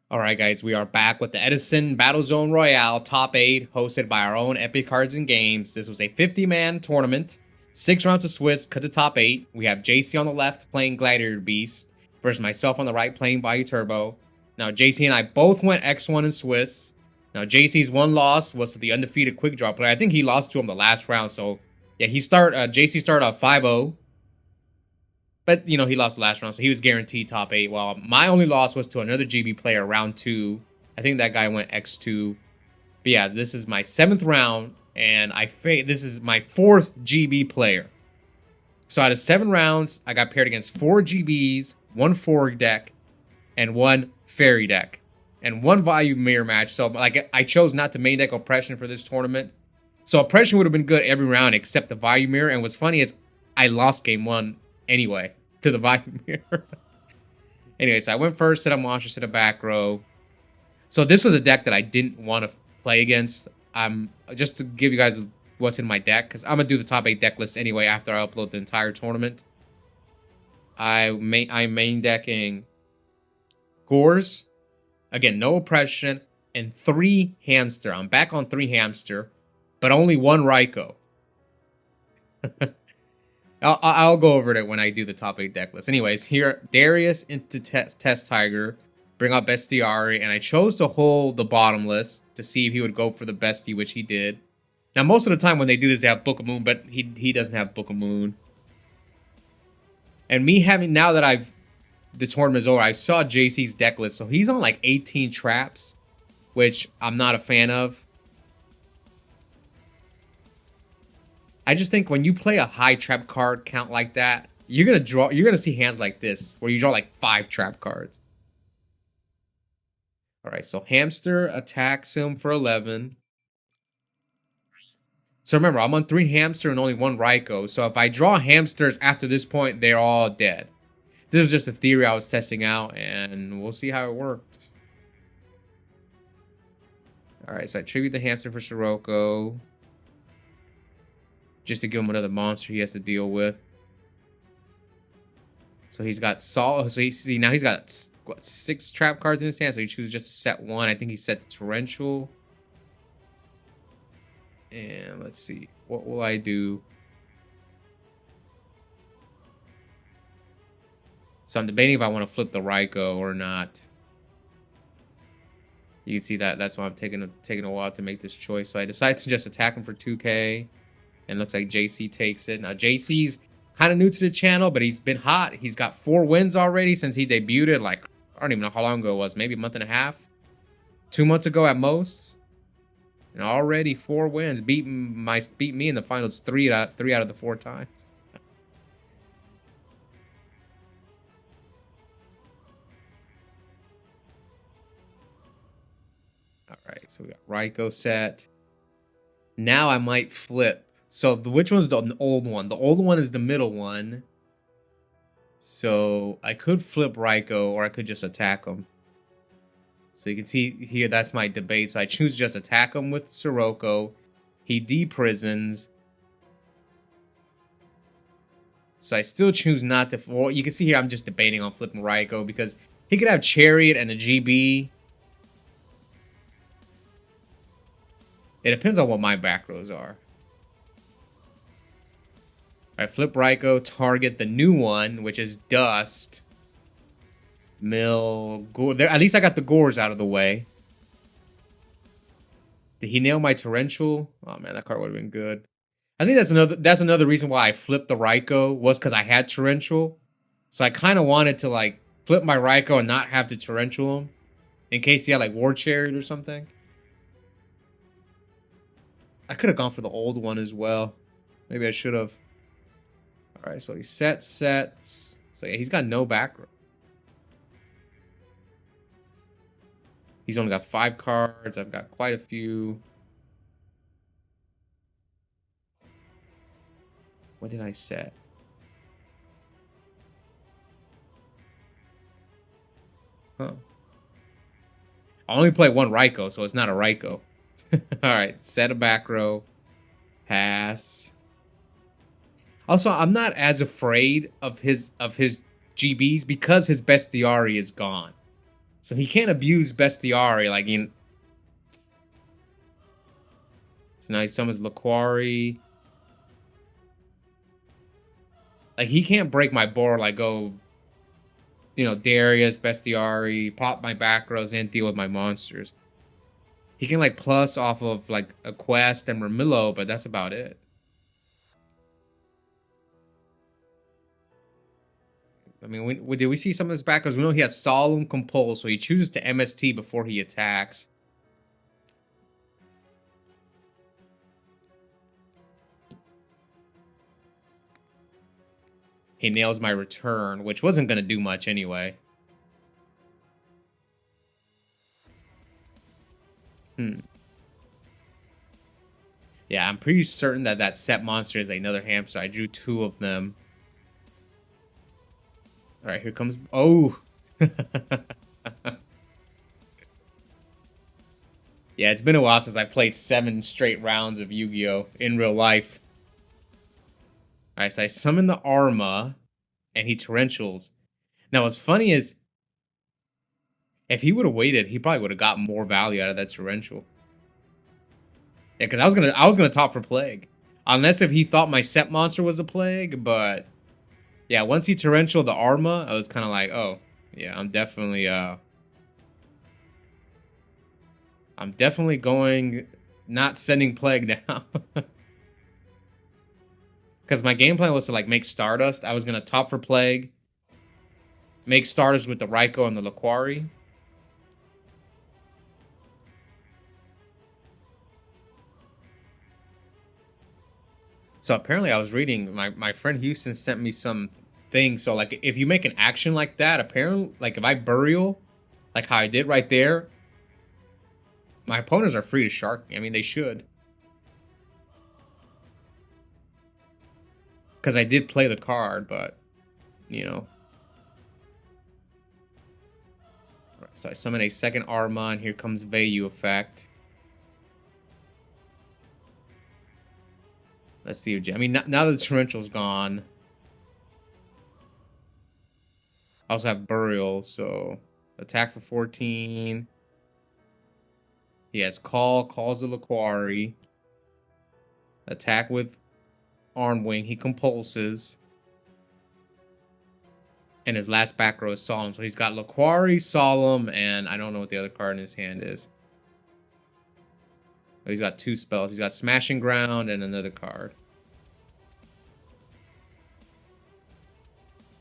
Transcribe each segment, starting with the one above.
Alright guys, we are back with the Edison BattleZone Royale Top 8, hosted by our own Epic Cards and Games. This was a 50-man tournament, 6 rounds of Swiss, cut to top 8. We have JC on the left playing Gladiator Beast, versus myself on the right playing Vayu Turbo. Now JC and I both went X1 in Swiss. Now JC's one loss was to the undefeated quick draw player. I think he lost to him the last round, so yeah, JC started off 5-0. But, you know, he lost the last round, so he was guaranteed top 8. While my only loss was to another GB player, round 2. I think that guy went X2. But yeah, this is my 7th round, and this is my 4th GB player. So out of 7 rounds, I got paired against 4 GBs, 1 Forward deck, and 1 Fairy deck. And 1 Vayu mirror match. So, like, I chose not to main deck Oppression for this tournament. So Oppression would have been good every round except the Vayu mirror. And what's funny is I lost game 1 anyway to the Vayu mirror. Anyway, so I went first, set up monsters, set up back row. So this was a deck that I didn't want to play against. Just to give you guys what's in my deck, because I'm gonna do the top 8 deck list anyway after I upload the entire tournament. I'm main decking Gores, again no Oppression, and 3 Hamster. I'm back on 3 Hamster, but only 1 Raikou. I'll go over it when I do the top 8 deck list. Anyways, here, Darius into Test Tiger, bring out Bestiary, and I chose to hold the bottom list to see if he would go for the Bestie, which he did. Now, most of the time when they do this, they have Book of Moon, but he doesn't have Book of Moon. And me having, now that the tournament is over, I saw JC's deck list, so he's on like 18 traps, which I'm not a fan of. I just think when you play a high trap card count like that, you're gonna see hands like this, where you draw like 5 trap cards. Alright, so Hamster attacks him for 11. So remember, I'm on 3 Hamster and only 1 Raikou, so if I draw Hamsters after this point, they're all dead. This is just a theory I was testing out, and we'll see how it worked. Alright, so I tribute the Hamster for Sirocco, just to give him another monster he has to deal with. So he's got Salt. So now he's got, what, 6 trap cards in his hand. So he chooses just to set 1. I think he set the Torrential. And let's see. What will I do? So I'm debating if I want to flip the Raikou or not. You can see that. That's why I'm taking a while to make this choice. So I decided to just attack him for 2k. And looks like JC takes it. Now, JC's kind of new to the channel, but he's been hot. He's got 4 wins already since he debuted. Like, I don't even know how long ago it was. Maybe a month and a half? 2 months ago at most? And already 4 wins. Beat me in the finals 3 out of the 4 times. Alright, so we got Raikou set. Now I might flip. So which one's the old one? The old one is the middle one. So I could flip Raikou or I could just attack him. So you can see here, that's my debate. So I choose just attack him with Sirocco. He deprisons. So I still choose not to. Well, you can see here I'm just debating on flipping Raikou because he could have Chariot and a GB. It depends on what my back rows are. Alright, flip Raikou, target the new one, which is Dust. Mill, Gore. There, at least I got the Gores out of the way. Did he nail my Torrential? Oh man, that card would have been good. I think that's another reason why I flipped the Raikou, was because I had Torrential. So I kind of wanted to like flip my Raikou and not have to Torrential him, in case he had like War Chariot or something. I could have gone for the old one as well. Maybe I should have. Alright, so he sets. So yeah, he's got no back row. He's only got 5 cards. I've got quite a few. What did I set? Huh. I only play 1 Raikou, so it's not a Raikou. Alright, set a back row. Pass. Also, I'm not as afraid of his GBs because his Bestiary is gone. So he can't abuse Bestiari, like, you know. So now he summons Laquari. Like, he can't break my board, like, go, you know, Darius, Bestiari, pop my back rows, and deal with my monsters. He can, like, plus off of, like, a Quest and Ramillo, but that's about it. I mean, did we see some of his back rows? We know he has Solemn Compulse, so he chooses to MST before he attacks. He nails my return, which wasn't going to do much anyway. Yeah, I'm pretty certain that that set monster is another hamster. I drew 2 of them. All right, here comes... Oh! Yeah, it's been a while since I played 7 straight rounds of Yu-Gi-Oh! In real life. Alright, so I summon the Arma, and he torrentials. Now, what's funny is, if he would have waited, he probably would have got more value out of that torrential. Yeah, because I was gonna top for Plague. Unless if he thought my set monster was a Plague, but... Yeah, once he torrential the Arma, I was kind of like, oh, yeah, I'm definitely going, not sending Plague now. Because my game plan was to, like, make Stardust. I was going to top for Plague, make Stardust with the Raikou and the Laquari. So apparently I was reading, my friend Houston sent me some things. So, like, if you make an action like that, apparently, like, if I Burial, like how I did right there, my opponents are free to shark me. I mean, they should. Because I did play the card, but, you know. Right, so I summon a second Arma, and here comes Vayu effect. Let's see. I mean, now that the Torrential's gone, I also have Burial, so attack for 14. He has calls the Laquari. Attack with Armwing. He compulses. And his last back row is Solemn. So he's got Laquari, Solemn, and I don't know what the other card in his hand is. But he's got 2 spells. He's got Smashing Ground and another card.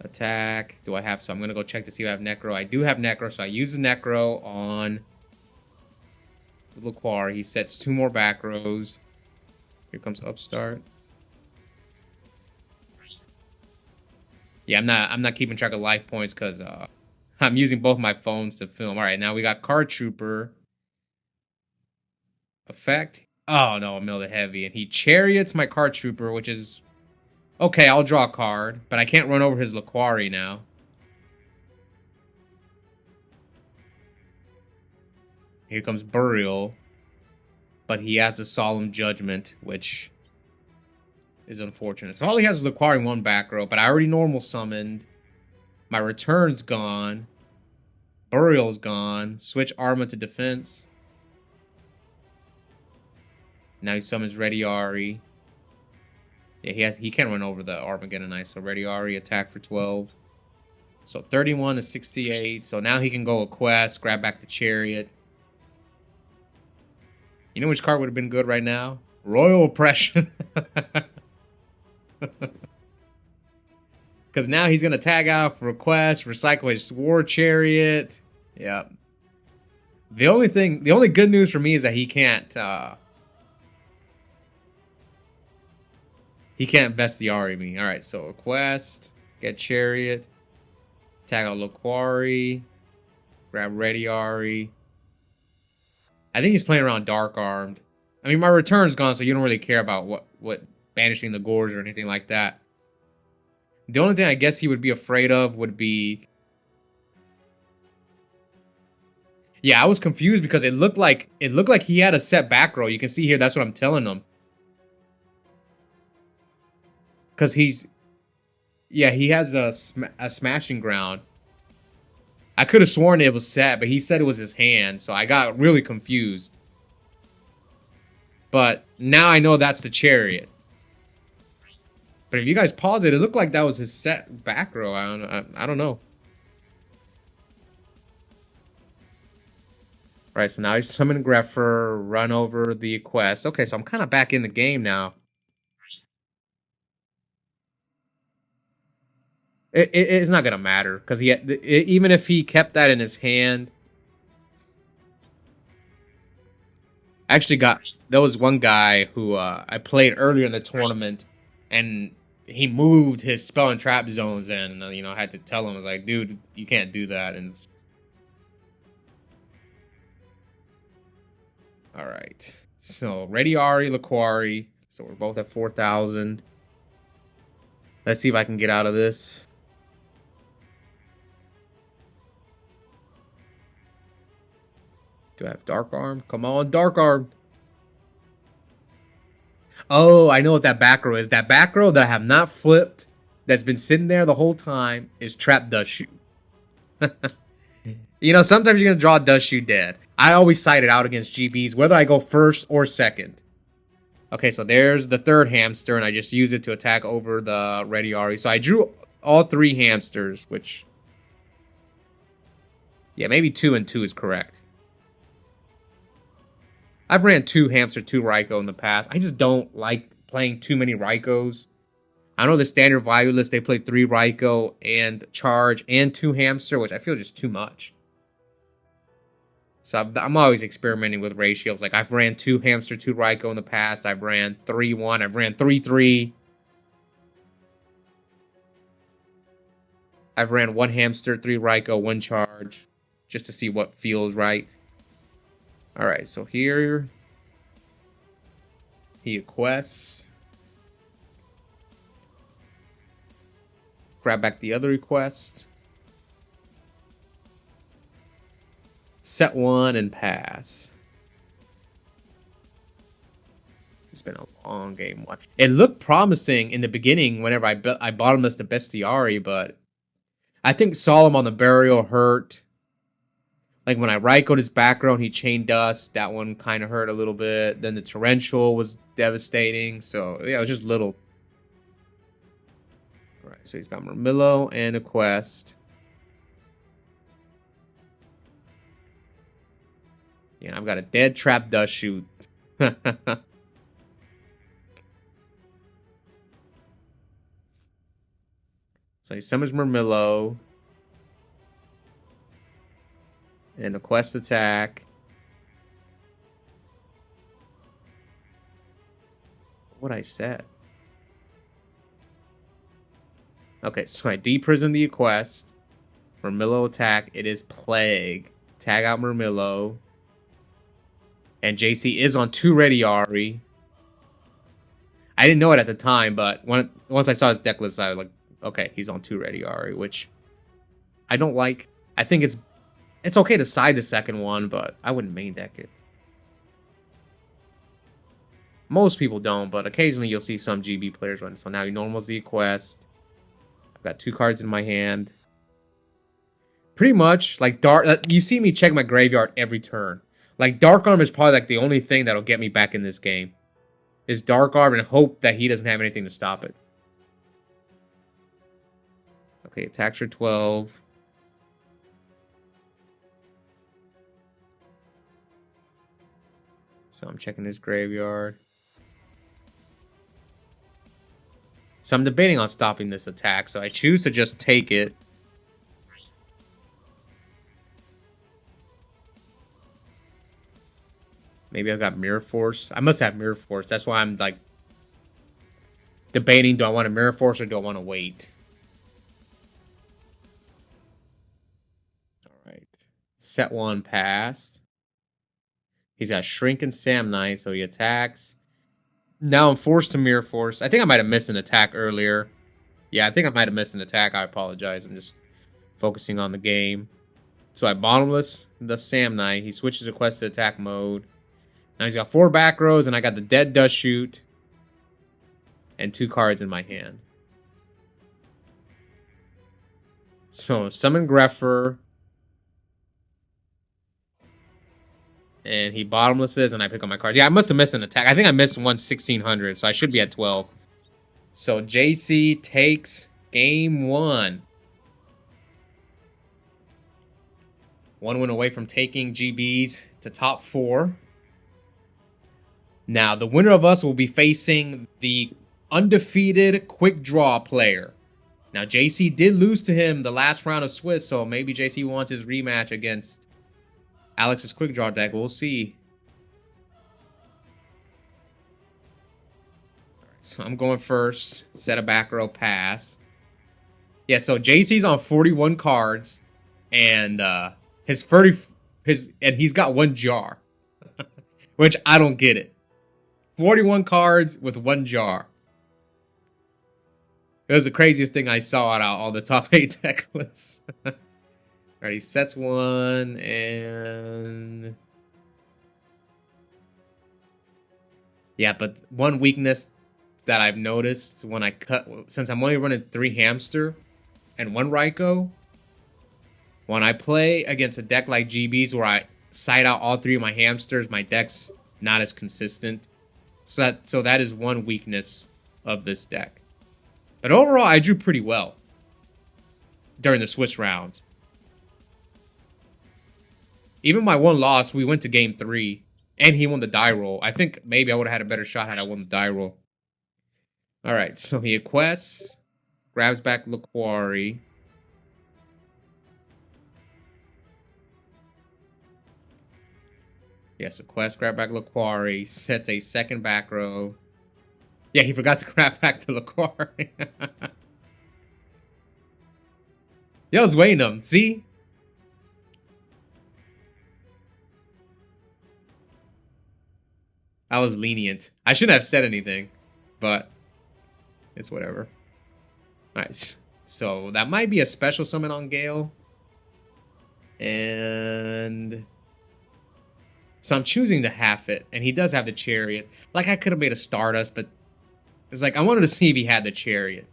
Attack. Do I have... So I'm going to go check to see if I have Necro. I do have Necro, so I use the Necro on Laquari. He sets 2 more back rows. Here comes Upstart. Yeah, I'm not keeping track of life points because I'm using both my phones to film. All right, now we got Card Trooper. Effect. Oh, no, I milled it heavy. And he Chariots my Card Trooper, which is... Okay, I'll draw a card, but I can't run over his Laquari now. Here comes Burial. But he has a Solemn Judgment, which is unfortunate. So all he has is Laquari in 1 back row, but I already normal summoned. My return's gone. Burial's gone. Switch Arma to defense. Now he summons Rediari. Yeah, he can run over the Armageddon Ice. So Rediari, attack for 12. So 31 to 68. So now he can go a Quest, grab back the Chariot. You know which card would have been good right now? Royal Oppression. Because now he's going to tag out for Quest, recycle his War Chariot. Yep. The only good news for me is that he can't Bestiari me. Alright, so a Quest, get Chariot, tag out Laquari, grab Rediari. I think he's playing around Dark Armed. I mean, my return's gone, so you don't really care about what banishing the Gorge or anything like that. The only thing I guess he would be afraid of would be... Yeah, I was confused because it looked like he had a set back row. You can see here, that's what I'm telling him. Because he's... Yeah, he has a Smashing Ground. I could have sworn it was set, but he said it was his hand, so I got really confused. But now I know that's the chariot. But if you guys pause it, it looked like that was his set back row. I don't know. Right, so now he's summon Greffer, run over the quest. Okay, so I'm kind of back in the game now. It's not gonna matter because even if he kept that in his hand. I actually there was one guy who I played earlier in the tournament, and he moved his spell and trap zones, and you know, I had to tell him, I was like, dude, you can't do that. And all right, so ready Ari, Laquari, so we're both at 4,000. Let's see if I can get out of this. Do I have Dark Arm? Come on, Dark Arm. Oh, I know what that back row is. That back row that I have not flipped, that's been sitting there the whole time, is Trap Dust Shoot. You know, sometimes you're going to draw Dust Shoot dead. I always side it out against GBs, whether I go first or second. Okay, so there's the third hamster, and I just use it to attack over the Ready Ari. So I drew all 3 hamsters, which... yeah, maybe 2 and 2 is correct. I've ran 2 hamster, 2 Raikou in the past. I just don't like playing too many Raikous. I know the standard Vayu list, they play 3 Raikou and charge and 2 hamster, which I feel just too much. So I'm always experimenting with ratios. Like, I've ran 2 hamster, 2 Raikou in the past. I've ran 3-1. I've ran 3-3. I've ran 1 hamster, 3 Raikou, 1 charge, just to see what feels right. Alright, so here he requests. Grab back the other request. Set 1 and pass. It's been a long game one. It looked promising in the beginning whenever I bottomless the bestiary, but I think Solemn on the burial hurt. Like, when I Raikou'd his background, he chained dust. That one kind of hurt a little bit. Then the torrential was devastating. So, yeah, it was just little. Alright, so he's got Murmillo and a quest. Yeah, I've got a dead trap dust shoot. So he summons Murmillo. And a quest attack. What I said. Okay, so I deprison the quest. Murmillo attack. It is Plague. Tag out Murmillo. And JC is on 2 Ready Ari. I didn't know it at the time, but once I saw his deck list, I was like, okay, he's on 2 Ready Ari, which I don't like. I think it's okay to side the second one, but I wouldn't main deck it. Most people don't, but occasionally you'll see some GB players run. So now he normals the quest. I've got 2 cards in my hand. Pretty much, like, you see me check my graveyard every turn. Like, Dark Arm is probably like the only thing that'll get me back in this game. Is Dark Arm and hope that he doesn't have anything to stop it. Okay, attacks for 12. So I'm checking his graveyard. So I'm debating on stopping this attack, so I choose to just take it. Maybe I've got Mirror Force. I must have Mirror Force. That's why I'm, like, debating, do I want to Mirror Force or do I want to wait? Alright. Set 1, pass. He's got Shrink and Samnite, so he attacks. Now I'm forced to Mirror Force. I think I might have missed an attack earlier. Yeah, I think I might have missed an attack. I apologize. I'm just focusing on the game. So I bottomless the Samnite. He switches a quest to attack mode. Now he's got 4 back rows, and I got the dead Dust Shoot. And 2 cards in my hand. So summon Greffer. And he bottomlesses, and I pick up my cards. Yeah, I must have missed an attack. I think I missed 1600, so I should be at 12. So JC takes game 1. 1 win away from taking GBs to top 4. Now, the winner of us will be facing the undefeated quick draw player. Now, JC did lose to him the last round of Swiss, so maybe JC wants his rematch against Alex's quick draw deck. We'll see. So I'm going first. Set a back row pass. Yeah, so JC's on 41 cards, and he's got 1 jar, which I don't get it. 41 cards with 1 jar. It was the craziest thing I saw out of all the top 8 deck lists. Alright, he sets 1, and yeah, but one weakness that I've noticed when I since I'm only running 3 hamster and 1 Raikou, when I play against a deck like GB's where I side out all 3 of my hamsters, my deck's not as consistent. So that is one weakness of this deck. But overall, I drew pretty well during the Swiss rounds. Even my 1 loss, we went to game 3, and he won the die roll. I think maybe I would have had a better shot had I won the die roll. All right, so he quests, grabs back Laquari. Yes, a quest, grab back Laquari, sets a second back row. Yeah, he forgot to grab back the Laquari. Yeah, I was waiting him. See? I was lenient. I shouldn't have said anything, but it's whatever. Nice. So that might be a special summon on Gale. And so I'm choosing to half it. And he does have the Chariot. Like, I could have made a Stardust, but it's like I wanted to see if he had the Chariot.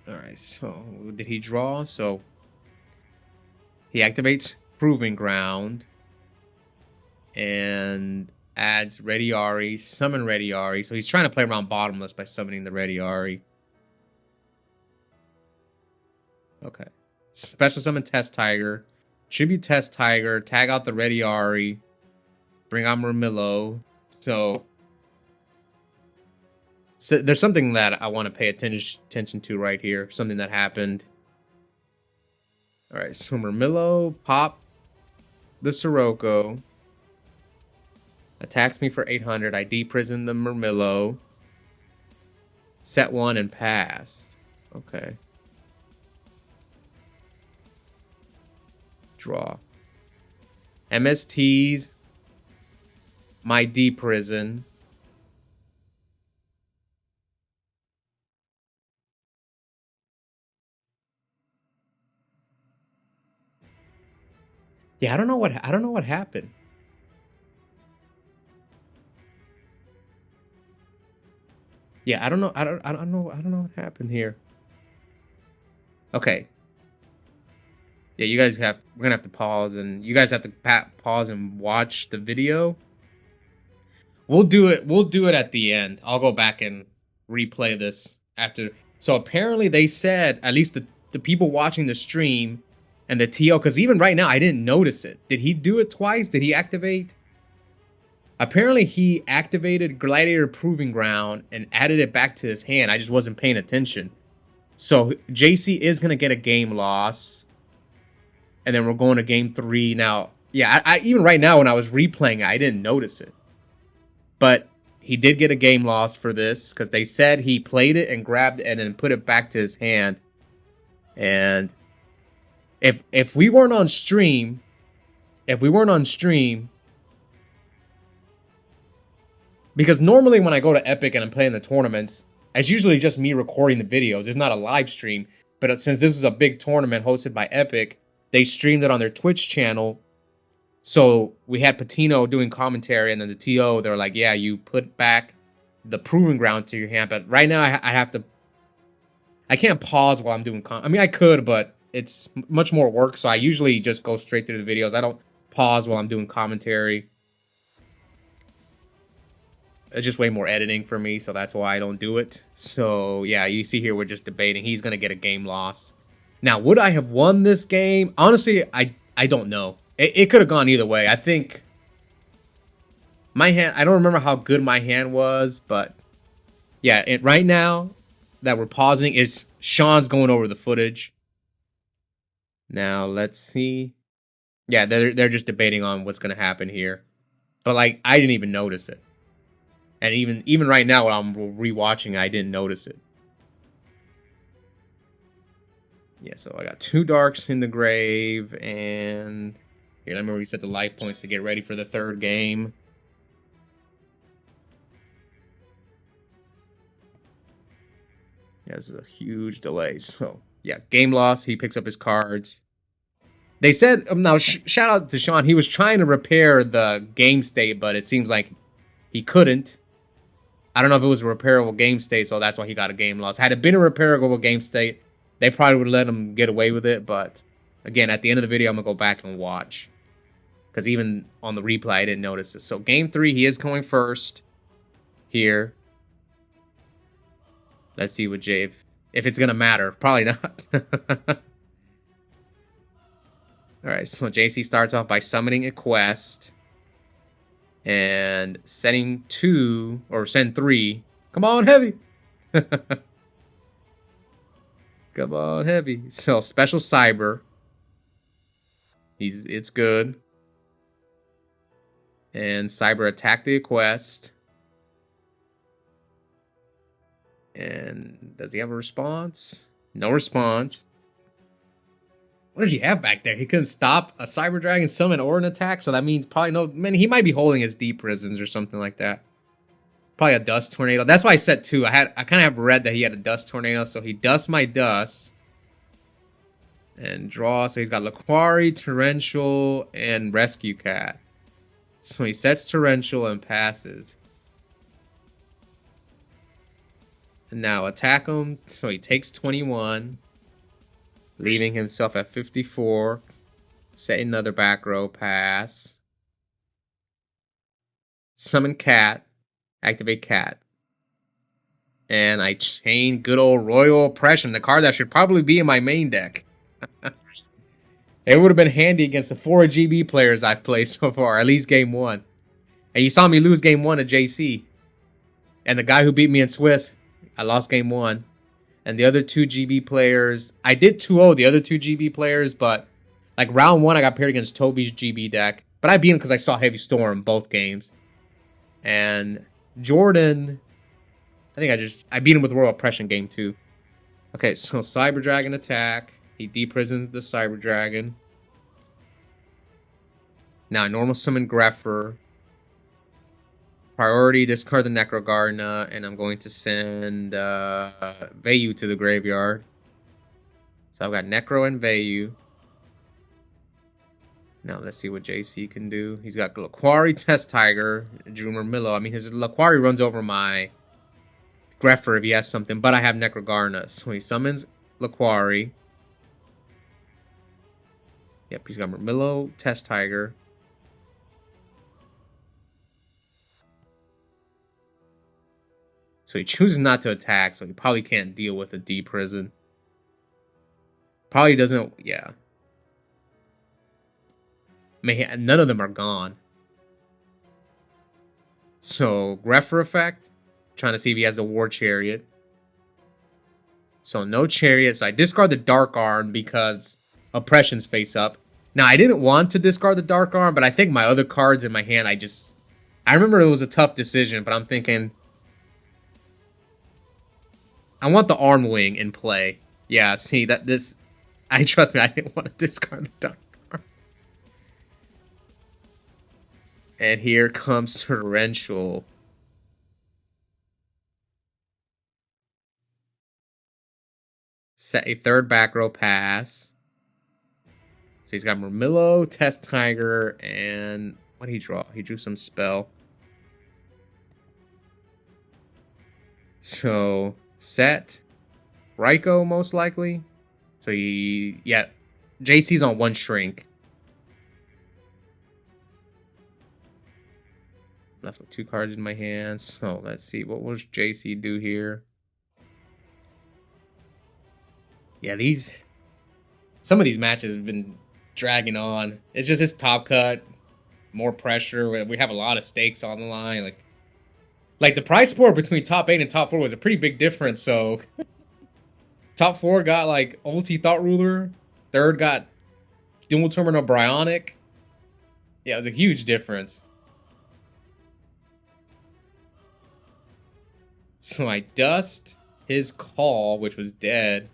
Alright, so did he draw? So he activates Proving Ground and adds Rediari, summon Rediari. So he's trying to play around bottomless by summoning the Rediari. Okay. Special summon Test Tiger, tribute Test Tiger, tag out the Rediari, bring out Murmillo. So there's something that I want to pay attention to right here. Something that happened. All right, so Murmillo pop the Sirocco. Attacks me for 800. I deprison the Murmillo. Set 1 and pass. Okay. Draw. MSTs. My deprison. Yeah, I don't know what happened. Yeah, I don't know what happened here. Okay. Yeah, we're gonna have to pause, and you guys have to pause and watch the video. We'll do it at the end. I'll go back and replay this after. So apparently they said, at least the people watching the stream and the TO, because even right now I didn't notice it. Did he do it twice? Did he activate? Apparently he activated Gladiator Proving Ground and added it back to his hand. I just wasn't paying attention. So JC is going to get a game loss. And then we're going to game 3 now. Yeah, I even right now when I was replaying it, I didn't notice it. But he did get a game loss for this because they said he played it and grabbed it and then put it back to his hand. And if we weren't on stream, because normally when I go to Epic and I'm playing the tournaments, it's usually just me recording the videos. It's not a live stream. But since this was a big tournament hosted by Epic, they streamed it on their Twitch channel. So we had Patino doing commentary, and then the TO, they're like, yeah, you put back the proving ground to your hand. But right now, I have to, I can't pause while I'm doing, I mean, I could, but it's much more work. So I usually just go straight through the videos. I don't pause while I'm doing commentary. It's just way more editing for me, so that's why I don't do it. So yeah, you see here we're just debating. He's gonna get a game loss. Now, would I have won this game? Honestly, I don't know. It could have gone either way. I think my hand. I don't remember how good my hand was, but yeah, right now that we're pausing, is Sean's going over the footage. Now let's see. Yeah, they're just debating on what's gonna happen here, but like I didn't even notice it. And even right now, when I'm rewatching, I didn't notice it. Yeah, so I got 2 darks in the grave, and here, let me reset the life points to get ready for the 3rd game. Yeah, this is a huge delay. So yeah, game loss. He picks up his cards. They said now shout out to Sean. He was trying to repair the game state, but it seems like he couldn't. I don't know if it was a repairable game state, so that's why he got a game loss. Had it been a repairable game state, they probably would let him get away with it. But again, at the end of the video, I'm going to go back and watch. Because even on the replay, I didn't notice this. So game 3, he is going first here. Let's see what Jay, if it's going to matter. Probably not. Alright, so JC starts off by summoning a quest. And setting 2, or send 3. Come on, heavy! Come on, heavy. So, special cyber. It's good. And cyber attack the quest. And does he have a response? No response. What does he have back there? He couldn't stop a Cyber Dragon summon or an attack, so that means probably no. Man, he might be holding his deep prisons or something like that. Probably a dust tornado. That's why I set 2. I kind of have read that he had a dust tornado, so he dusts my dust and draw. So he's got Laquari, Torrential, and Rescue Cat. So he sets Torrential and passes. And now attack him. So he takes 21. Leaving himself at 54. Set another back row pass. Summon Cat. Activate Cat. And I chain good old Royal Oppression, the card that should probably be in my main deck. It would have been handy against the 4 GB players I've played so far, at least game 1. And you saw me lose game 1 to JC. And the guy who beat me in Swiss, I lost game 1. And the other 2 GB players, I did 2-0 the other 2 GB players, but like round 1, I got paired against Toby's GB deck. But I beat him because I saw Heavy Storm both games. And Jordan, I think I beat him with Royal Oppression game 2. Okay, so Cyber Dragon attack. He deprisons the Cyber Dragon. Now, normal summon Greffer. Priority, discard the Necrogarna, and I'm going to send Vayu to the graveyard. So I've got Necro and Vayu. Now let's see what JC can do. He's got Laquari, Test Tiger, Junior Millo. I mean, his Laquari runs over my Greffer if he has something, but I have Necrogarna. So he summons Laquari. Yep, he's got Murmillo, Test Tiger. So he chooses not to attack, so he probably can't deal with a D prison. Probably doesn't, yeah. I mean, none of them are gone. So, Greffer effect. Trying to see if he has a War Chariot. So, no Chariot. So, I discard the Dark Arm because Oppression's face up. Now, I didn't want to discard the Dark Arm, but I think my other cards in my hand, I remember it was a tough decision, but I'm thinking I want the Arm Wing in play. Yeah, see, trust me, I didn't want to discard the Dark Arm. And here comes Torrential. Set a 3rd back row pass. he's got Murmillo, Test Tiger, and what did he draw? He drew some spell. So, set. Raikou, most likely. So, yeah. JC's on 1 shrink. Left with 2 cards in my hands. So, let's see. What will JC do here? Yeah, some of these matches have been dragging on. It's just his top cut. More pressure. We have a lot of stakes on the line. Like the price sport between top 8 and top 4 was a pretty big difference. So top 4 got like ulti Thought Ruler. 3rd got Dual Terminal Bryonic. Yeah, it was a huge difference. So I dust his call, which was dead.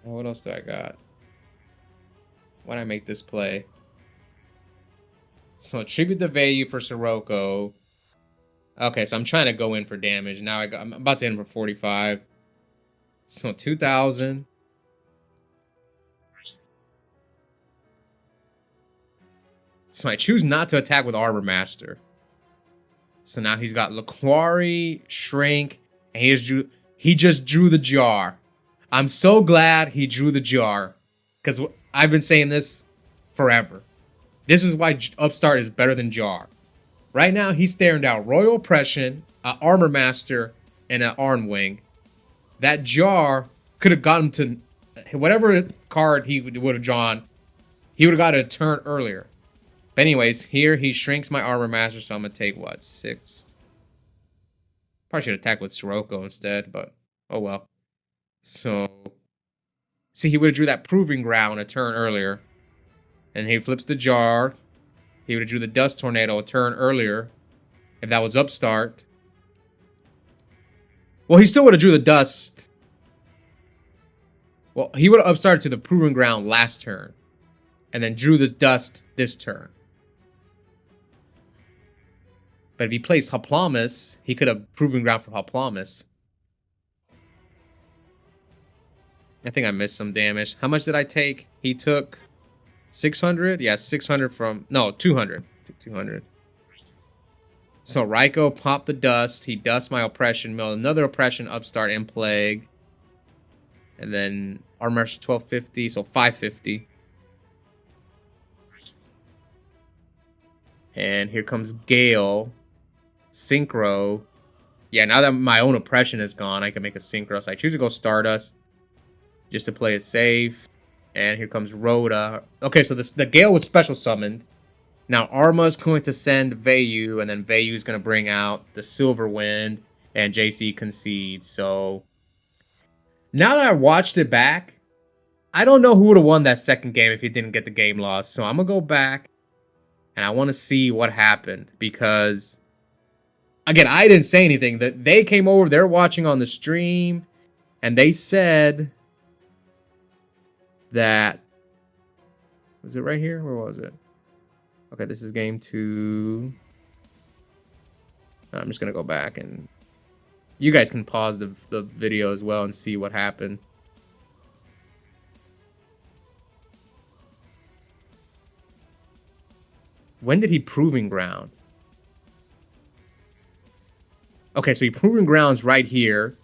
What else do I got? Why did I make this play? So tribute the Vayu for Sirocco. Okay, so I'm trying to go in for damage. Now I'm about to hit him for 45. So 2,000. So I choose not to attack with Armor Master. So now he's got Laquari, Shrink, and he just drew the jar. I'm so glad he drew the jar. Because I've been saying this forever. This is why Upstart is better than Jar. Right now, he's staring down Royal Oppression, an Armor Master, and an Arm Wing. That Jar could have gotten to whatever card he would have drawn. He would have got a turn earlier. But anyways, here he shrinks my Armor Master, so I'm going to take, what, 6? Probably should attack with Sirocco instead, but oh well. So, see, he would have drew that Proving Ground a turn earlier. And he flips the Jar. He would have drew the Dust Tornado a turn earlier. If that was Upstart. Well, he still would have drew the Dust. Well, he would have Upstarted to the Proving Ground last turn. And then drew the Dust this turn. But if he plays Hoplomys, he could have Proving Ground for Hoplomys. I think I missed some damage. How much did I take? He took 600? Yeah, 600 from... No, 200. 200. So Raikou popped the Dust. He dusts my Oppression Mill. Another Oppression, Upstart, and Plague. And then Armor 1250, so 550. And here comes Gale. Synchro. Yeah, now that my own Oppression is gone, I can make a Synchro. So I choose to go Stardust. Just to play it safe. And here comes Rhoda. Okay, so the Gale was special summoned. Now Arma is going to send Vayu, and then Vayu is going to bring out the Silver Wind, and JC concedes. So now that I watched it back, I don't know who would have won that second game if he didn't get the game lost. So I'm going to go back, and I want to see what happened. Because, again, I didn't say anything. They came over, they're watching on the stream, and they said... that was it right here? Where was it? Okay, this is game 2. I'm just gonna go back, and you guys can pause the video as well and see what happened. When did he Proving Ground? Okay, so he Proving Grounds right here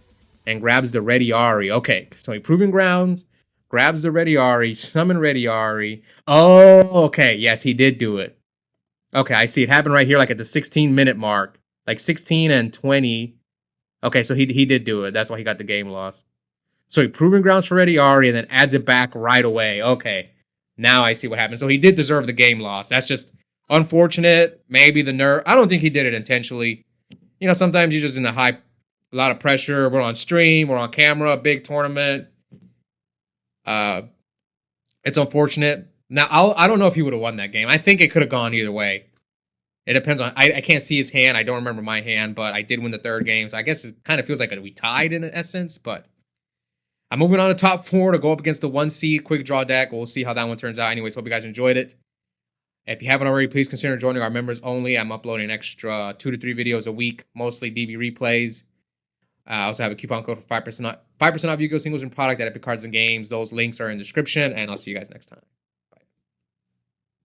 and grabs the Ready Ari. Okay, so he Proving Grounds, grabs the Ready Ari, summon Ready Ari. Oh, okay. Yes, he did do it. Okay, I see. It happened right here, like at the 16-minute mark. Like 16 and 20. Okay, so he did do it. That's why he got the game lost. So he Proving Grounds for Ready Ari and then adds it back right away. Okay, now I see what happened. So he did deserve the game loss. That's just unfortunate. Maybe the nerve. I don't think he did it intentionally. You know, sometimes you're just in a lot of pressure. We're on stream. We're on camera. Big tournament. It's unfortunate. Now, I don't know if he would have won that game. I think it could have gone either way. It depends on... I can't see his hand. I don't remember my hand, but I did win the 3rd game. So I guess it kind of feels like we tied in essence, but... I'm moving on to top 4 to go up against the 1C quick draw deck. We'll see how that one turns out. Anyways, hope you guys enjoyed it. If you haven't already, please consider joining our members only. I'm uploading an extra 2 to 3 videos a week, mostly DB replays. I also have a coupon code for 5% off Yu-Gi-Oh! Singles and product at Epic Cards and Games. Those links are in the description, and I'll see you guys next time.